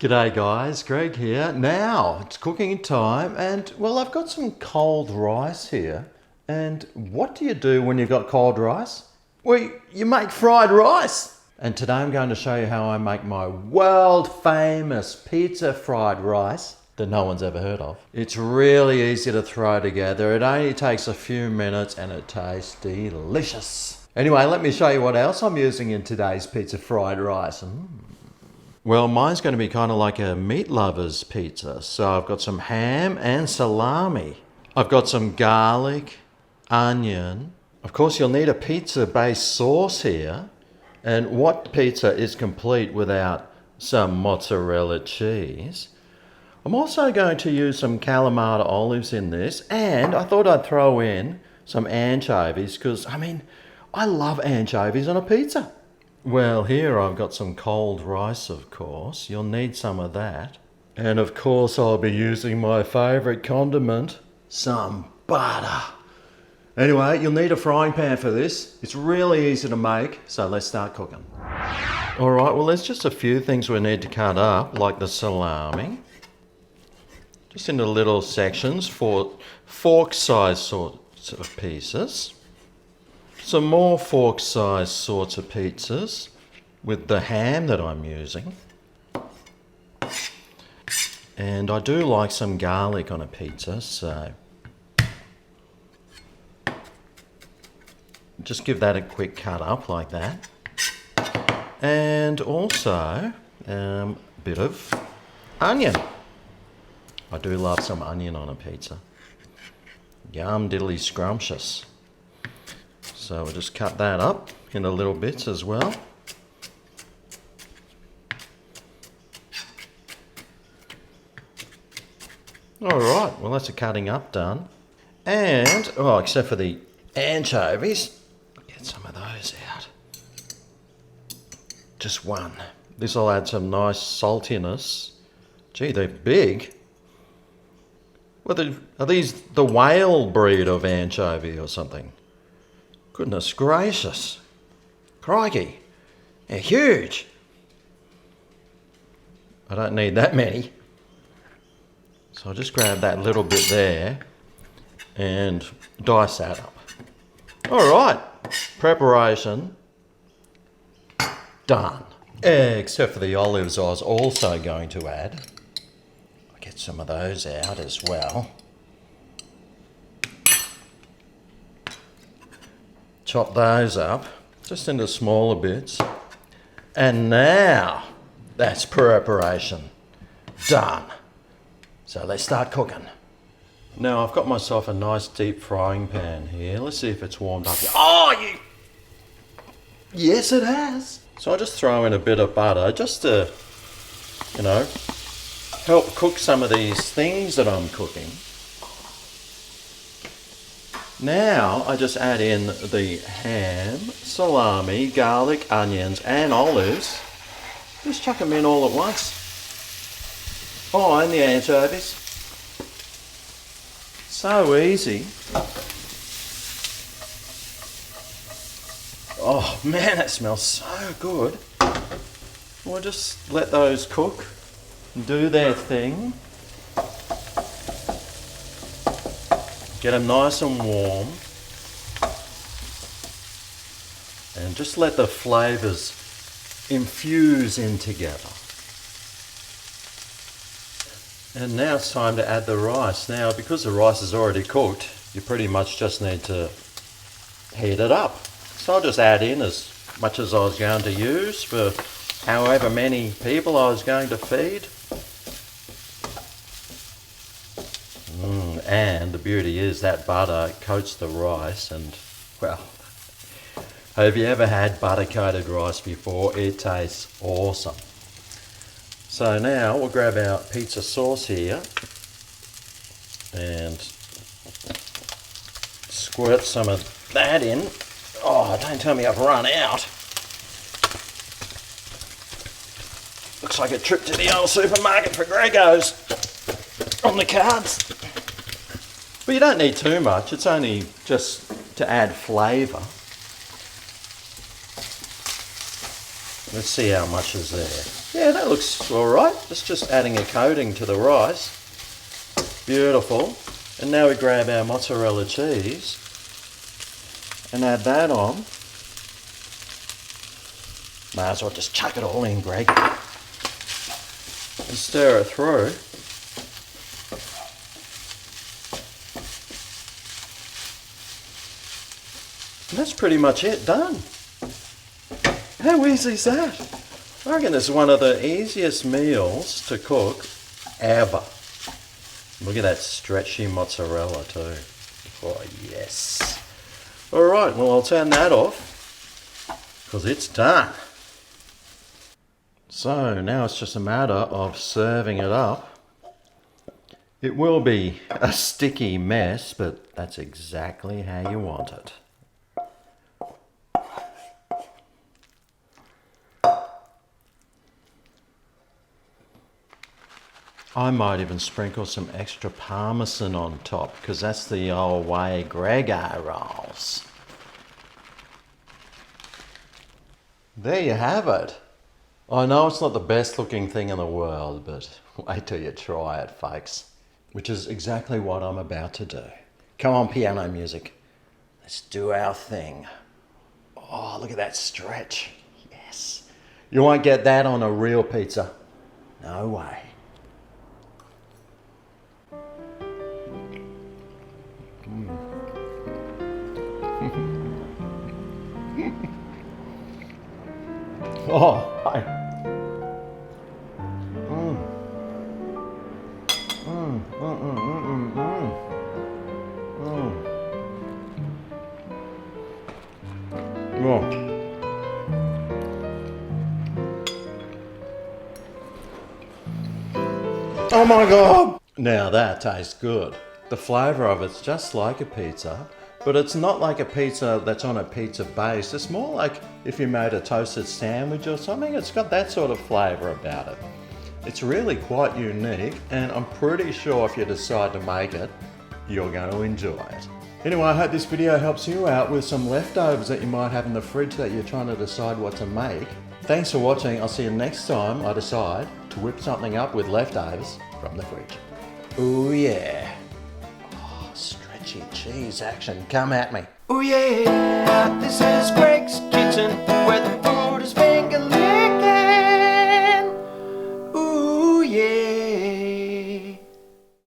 G'day guys, Greg here. Now, it's cooking time and well, I've got some cold rice here. And what do you do when you've got cold rice? Well, you make fried rice. And today I'm going to show you how I make my world famous pizza fried rice that no one's ever heard of. It's really easy to throw together. It only takes a few minutes and it tastes delicious. Anyway, let me show you what else I'm using in today's pizza fried rice. Well, mine's going to be kind of like a meat lover's pizza. So I've got some ham and salami. I've got some garlic, onion. Of course, you'll need a pizza-based sauce here. And what pizza is complete without some mozzarella cheese? I'm also going to use some Kalamata olives in this. And I thought I'd throw in some anchovies because, I love anchovies on a pizza. Well, here I've got some cold rice, of course. You'll need some of that. And of course I'll be using my favourite condiment, some butter. Anyway, you'll need a frying pan for this. It's really easy to make, so let's start cooking. Alright, well there's just a few things we need to cut up, like the salami. Just into little sections for fork-sized sorts of pieces. Some more fork-sized sorts of pizzas with the ham that I'm using. And I do like some garlic on a pizza, so just give that a quick cut up like that. And also a bit of onion. I do love some onion on a pizza. Yum diddly scrumptious. So we'll just cut that up into little bits as well. Alright, well that's the cutting up done. And, except for the anchovies, get some of those out. Just one. This will add some nice saltiness. Gee, they're big. Are these the whale breed of anchovy or something? Goodness gracious. Crikey. They're huge. I don't need that many. So I'll just grab that little bit there and dice that up. Alright, preparation done. Except for the olives I was also going to add. I'll get some of those out as well. Chop those up just into smaller bits. And now that's preparation done. So let's start cooking. Now I've got myself a nice deep frying pan here. Let's see if it's warmed up. Yes, it has. So I'll just throw in a bit of butter just to, help cook some of these things that I'm cooking. Now I just add in the ham, salami, garlic, onions and olives. Just chuck them in all at once. And the anchovies. So easy. Oh man, that smells so good. We'll just let those cook and do their thing. Get them nice and warm. And just let the flavours infuse in together. And now it's time to add the rice. Now, because the rice is already cooked, you pretty much just need to heat it up. So I'll just add in as much as I was going to use for however many people I was going to feed. And the beauty is that butter coats the rice and, well, have you ever had butter coated rice before? It tastes awesome. So now we'll grab our pizza sauce here and squirt some of that in. Don't tell me I've run out. Looks like a trip to the old supermarket for Gregos on the cards. But you don't need too much, it's only just to add flavour. Let's see how much is there. Yeah, that looks all right. Just adding a coating to the rice. Beautiful. And now we grab our mozzarella cheese and add that on. Might as well just chuck it all in, Greg. And stir it through. And that's pretty much it, done. How easy is that? I reckon it's one of the easiest meals to cook ever. Look at that stretchy mozzarella too. Oh yes. Alright, well I'll turn that off because it's done. So now it's just a matter of serving it up. It will be a sticky mess, but that's exactly how you want it. I might even sprinkle some extra parmesan on top because that's the old way Gregor rolls. There you have it. I know it's not the best looking thing in the world, but wait till you try it, folks. Which is exactly what I'm about to do. Come on, piano music. Let's do our thing. Oh, look at that stretch. Yes. You won't get that on a real pizza. No way. Oh, hi. Oh. Oh my God! Now that tastes good. The flavour of it's just like a pizza, but it's not like a pizza that's on a pizza base. It's more like if you made a toasted sandwich or something. It's got that sort of flavour about it. It's really quite unique, and I'm pretty sure if you decide to make it, you're going to enjoy it. Anyway, I hope this video helps you out with some leftovers that you might have in the fridge that you're trying to decide what to make. Thanks for watching. I'll see you next time I decide to whip something up with leftovers from the fridge. Ooh yeah. Oh, stretchy cheese action. Come at me. Oh yeah, this is Greg's Kitchen, where the